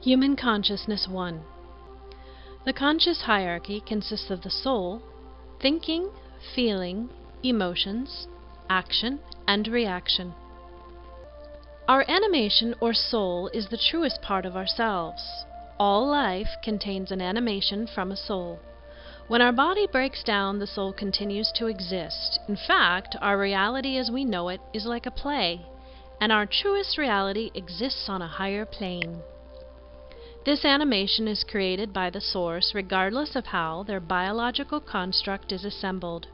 Human Consciousness 1. The conscious hierarchy consists of the soul, thinking, feeling, emotions, action, and reaction. Our animation or soul is the truest part of ourselves. All life contains an animation from a soul. When our body breaks down, the soul continues to exist. In fact, our reality as we know it is like a play, and our truest reality exists on a higher plane. This animation is created by the source regardless of how their biological construct is assembled.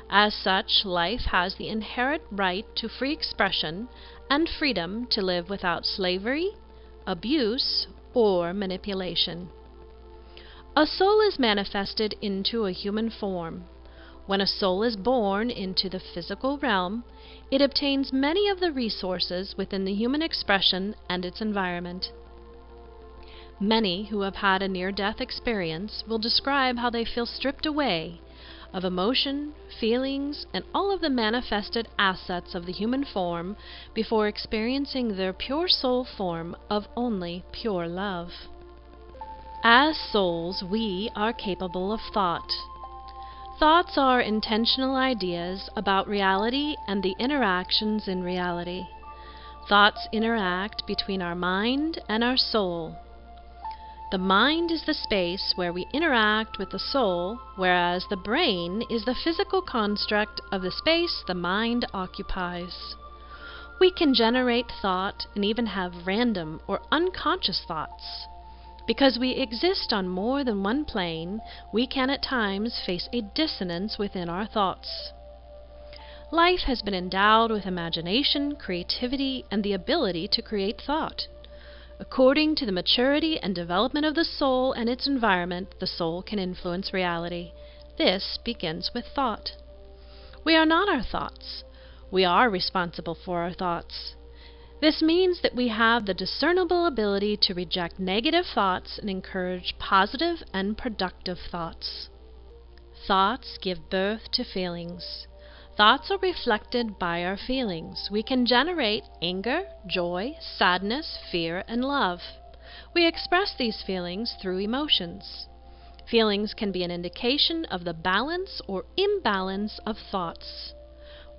As such, life has the inherent right to free expression and freedom to live without slavery, abuse, or manipulation. A soul is manifested into a human form. When a soul is born into the physical realm, it obtains many of the resources within the human expression and its environment. Many who have had a near-death experience will describe how they feel stripped away of emotion, feelings, and all of the manifested assets of the human form before experiencing their pure soul form of only pure love. As souls, we are capable of thought. Thoughts are intentional ideas about reality and the interactions in reality. Thoughts interact between our mind and our soul. The mind is the space where we interact with the soul, whereas the brain is the physical construct of the space the mind occupies. We can generate thought and even have random or unconscious thoughts. Because we exist on more than one plane, we can at times face a dissonance within our thoughts. Life has been endowed with imagination, creativity, and the ability to create thought. According to the maturity and development of the soul and its environment, the soul can influence reality. This begins with thought. We are not our thoughts. We are responsible for our thoughts. This means that we have the discernible ability to reject negative thoughts and encourage positive and productive thoughts. Thoughts give birth to feelings. Thoughts are reflected by our feelings. We can generate anger, joy, sadness, fear, and love. We express these feelings through emotions. Feelings can be an indication of the balance or imbalance of thoughts.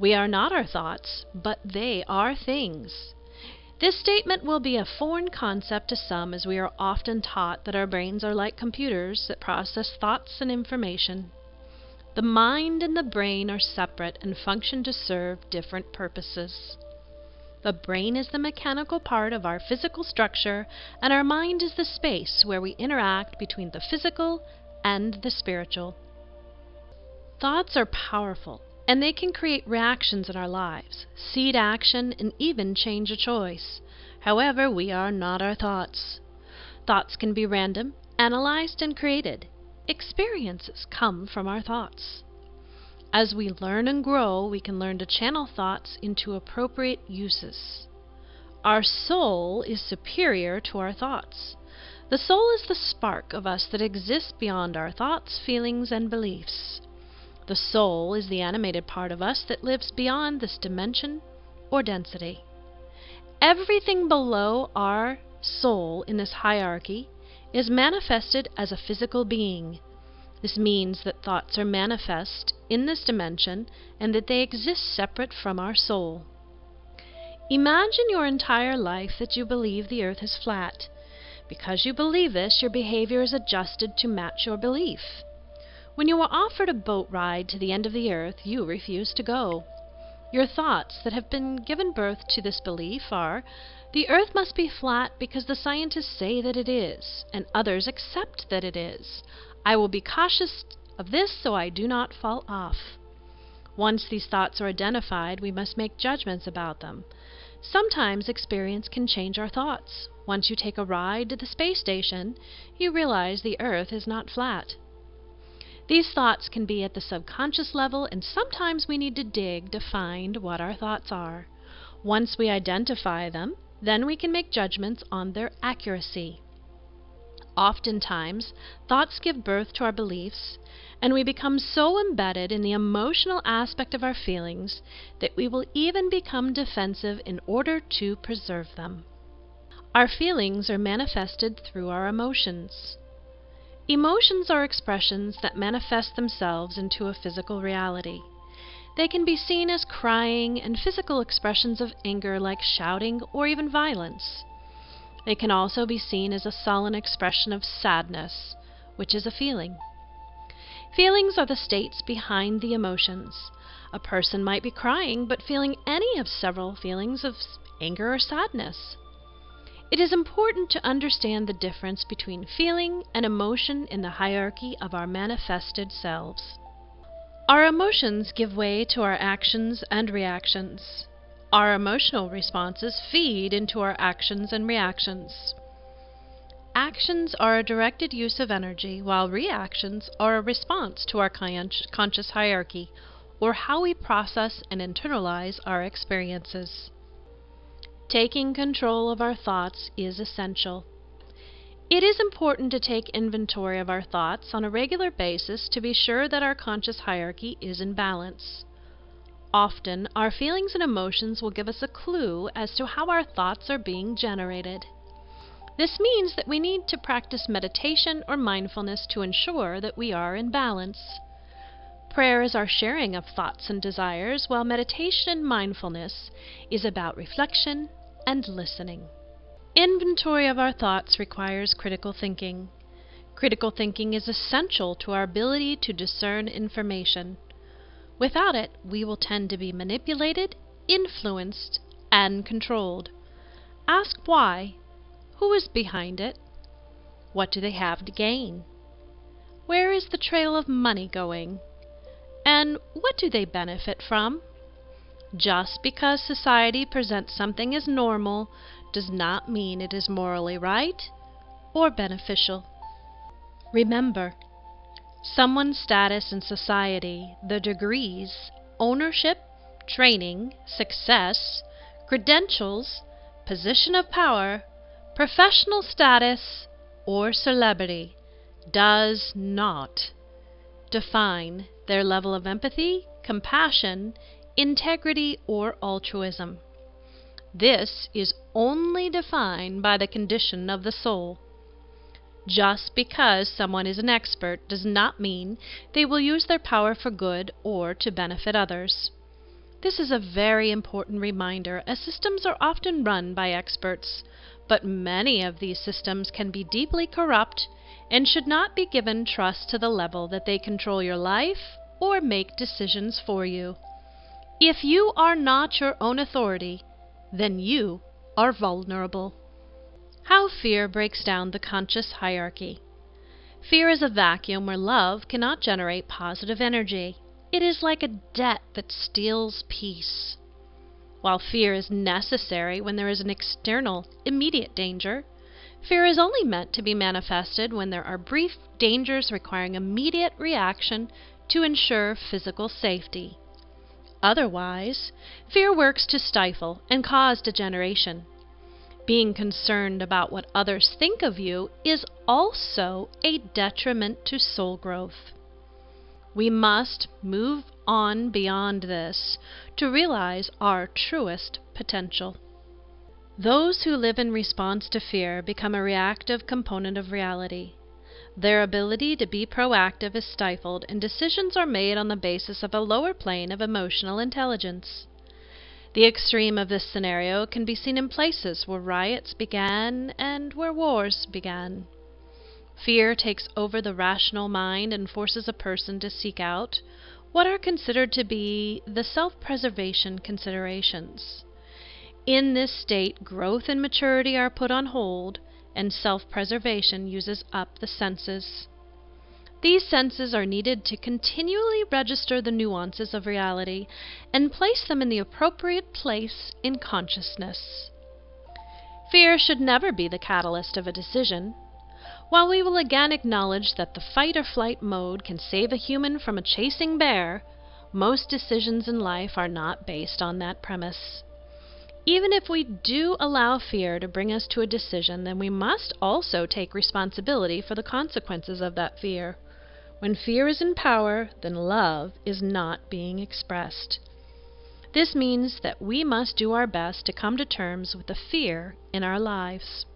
We are not our thoughts, but they are things. This statement will be a foreign concept to some, as we are often taught that our brains are like computers that process thoughts and information. The mind and the brain are separate and function to serve different purposes. The brain is the mechanical part of our physical structure, and our mind is the space where we interact between the physical and the spiritual. Thoughts are powerful, and they can create reactions in our lives, seed action, and even change a choice. However, we are not our thoughts. Thoughts can be random, analyzed, and created. Experiences come from our thoughts. As we learn and grow, we can learn to channel thoughts into appropriate uses. Our soul is superior to our thoughts. The soul is the spark of us that exists beyond our thoughts, feelings, and beliefs. The soul is the animated part of us that lives beyond this dimension or density. Everything below our soul in this hierarchy is manifested as a physical being. This means that thoughts are manifest in this dimension and that they exist separate from our soul. Imagine your entire life that you believe the earth is flat. Because you believe this, your behavior is adjusted to match your belief. When you are offered a boat ride to the end of the earth, you refuse to go. Your thoughts that have been given birth to this belief are, the earth must be flat because the scientists say that it is, and others accept that it is. I will be cautious of this so I do not fall off. Once these thoughts are identified, we must make judgments about them. Sometimes experience can change our thoughts. Once you take a ride to the space station, you realize the earth is not flat. These thoughts can be at the subconscious level, and sometimes we need to dig to find what our thoughts are. Once we identify them, then we can make judgments on their accuracy. Oftentimes, thoughts give birth to our beliefs, and we become so embedded in the emotional aspect of our feelings that we will even become defensive in order to preserve them. Our feelings are manifested through our emotions. Emotions are expressions that manifest themselves into a physical reality. They can be seen as crying and physical expressions of anger like shouting or even violence. They can also be seen as a sullen expression of sadness, which is a feeling. Feelings are the states behind the emotions. A person might be crying but feeling any of several feelings of anger or sadness. It is important to understand the difference between feeling and emotion in the hierarchy of our manifested selves. Our emotions give way to our actions and reactions. Our emotional responses feed into our actions and reactions. Actions are a directed use of energy, while reactions are a response to our conscious hierarchy, or how we process and internalize our experiences. Taking control of our thoughts is essential. It is important to take inventory of our thoughts on a regular basis to be sure that our conscious hierarchy is in balance. Often, our feelings and emotions will give us a clue as to how our thoughts are being generated. This means that we need to practice meditation or mindfulness to ensure that we are in balance. Prayer is our sharing of thoughts and desires, while meditation and mindfulness is about reflection and listening. Inventory of our thoughts requires critical thinking. Critical thinking is essential to our ability to discern information. Without it, we will tend to be manipulated, influenced, and controlled. Ask why. Who is behind it? What do they have to gain? Where is the trail of money going? And what do they benefit from? Just because society presents something as normal does not mean it is morally right or beneficial. Remember, someone's status in society, the degrees, ownership, training, success, credentials, position of power, professional status, or celebrity does not define their level of empathy, compassion, integrity, or altruism. This is only defined by the condition of the soul. Just because someone is an expert does not mean they will use their power for good or to benefit others. This is a very important reminder, as systems are often run by experts, but many of these systems can be deeply corrupt and should not be given trust to the level that they control your life or make decisions for you. If you are not your own authority, then you are vulnerable. How fear breaks down the conscious hierarchy. Fear is a vacuum where love cannot generate positive energy. It is like a debt that steals peace. While fear is necessary when there is an external, immediate danger, fear is only meant to be manifested when there are brief dangers requiring immediate reaction to ensure physical safety. Otherwise, fear works to stifle and cause degeneration. Being concerned about what others think of you is also a detriment to soul growth. We must move on beyond this to realize our truest potential. Those who live in response to fear become a reactive component of reality. Their ability to be proactive is stifled, and decisions are made on the basis of a lower plane of emotional intelligence. The extreme of this scenario can be seen in places where riots began and where wars began. Fear takes over the rational mind and forces a person to seek out what are considered to be the self-preservation considerations. In this state, growth and maturity are put on hold, and self-preservation uses up the senses. These senses are needed to continually register the nuances of reality and place them in the appropriate place in consciousness. Fear should never be the catalyst of a decision. While we will again acknowledge that the fight or flight mode can save a human from a chasing bear, most decisions in life are not based on that premise. Even if we do allow fear to bring us to a decision, then we must also take responsibility for the consequences of that fear. When fear is in power, then love is not being expressed. This means that we must do our best to come to terms with the fear in our lives.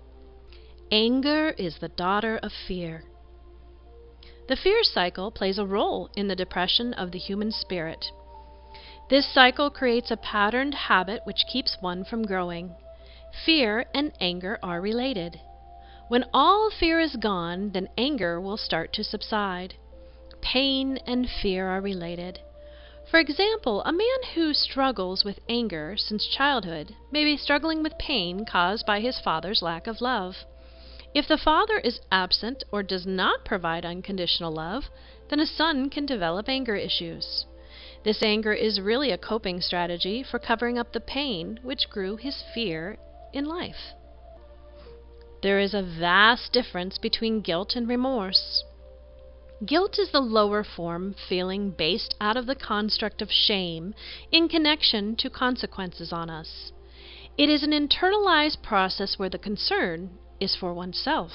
Anger is the daughter of fear. The fear cycle plays a role in the depression of the human spirit. This cycle creates a patterned habit which keeps one from growing. Fear and anger are related. When all fear is gone, then anger will start to subside. Pain and fear are related. For example, a man who struggles with anger since childhood may be struggling with pain caused by his father's lack of love. If the father is absent or does not provide unconditional love, then a son can develop anger issues. This anger is really a coping strategy for covering up the pain which grew his fear in life. There is a vast difference between guilt and remorse. Guilt is the lower form feeling based out of the construct of shame in connection to consequences on us. It is an internalized process where the concern is for oneself.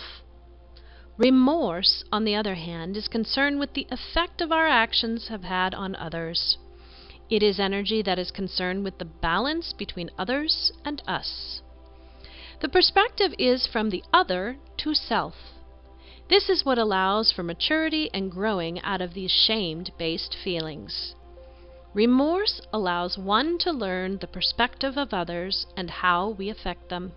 Remorse, on the other hand, is concerned with the effect of our actions have had on others. It is energy that is concerned with the balance between others and us. The perspective is from the other to self. This is what allows for maturity and growing out of these shame-based feelings. Remorse allows one to learn the perspective of others and how we affect them.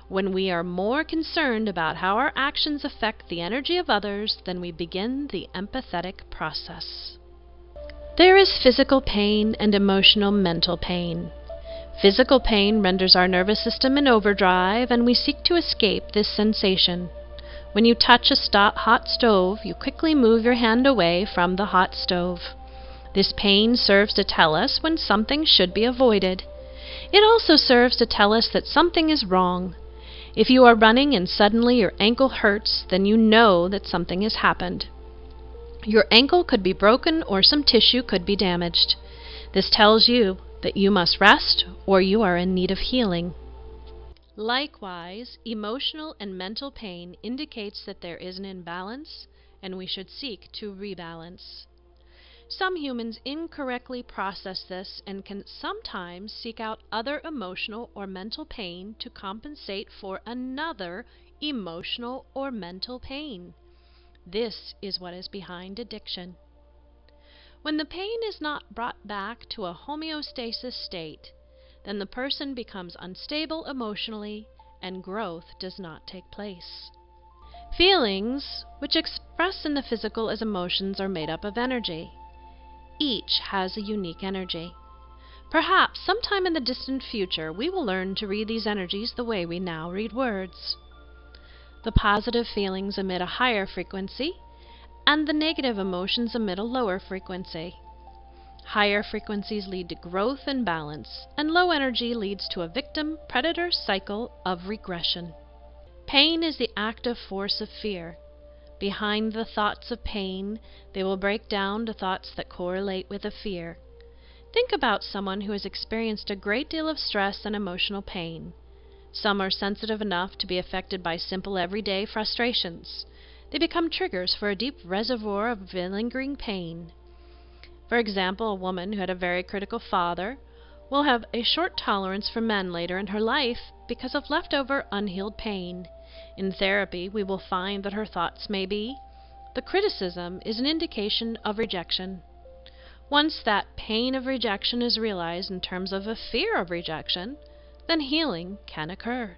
When we are more concerned about how our actions affect the energy of others, then we begin the empathetic process. There is physical pain and emotional mental pain. Physical pain renders our nervous system in overdrive, and we seek to escape this sensation. When you touch a hot stove, you quickly move your hand away from the hot stove. This pain serves to tell us when something should be avoided. It also serves to tell us that something is wrong. If you are running and suddenly your ankle hurts, then you know that something has happened. Your ankle could be broken or some tissue could be damaged. This tells you that you must rest or you are in need of healing. Likewise, emotional and mental pain indicates that there is an imbalance and we should seek to rebalance. Some humans incorrectly process this and can sometimes seek out other emotional or mental pain to compensate for another emotional or mental pain. This is what is behind addiction. When the pain is not brought back to a homeostasis state, then the person becomes unstable emotionally and growth does not take place. Feelings, which express in the physical as emotions, are made up of energy. Each has a unique energy. Perhaps sometime in the distant future we will learn to read these energies the way we now read words. The positive feelings emit a higher frequency, and the negative emotions emit a lower frequency. Higher frequencies lead to growth and balance, and low energy leads to a victim-predator cycle of regression. Pain is the active force of fear. Behind the thoughts of pain, they will break down to thoughts that correlate with a fear. Think about someone who has experienced a great deal of stress and emotional pain. Some are sensitive enough to be affected by simple everyday frustrations. They become triggers for a deep reservoir of lingering pain. For example, a woman who had a very critical father will have a short tolerance for men later in her life because of leftover unhealed pain. In therapy, we will find that her thoughts may be, the criticism is an indication of rejection. Once that pain of rejection is realized in terms of a fear of rejection, then healing can occur.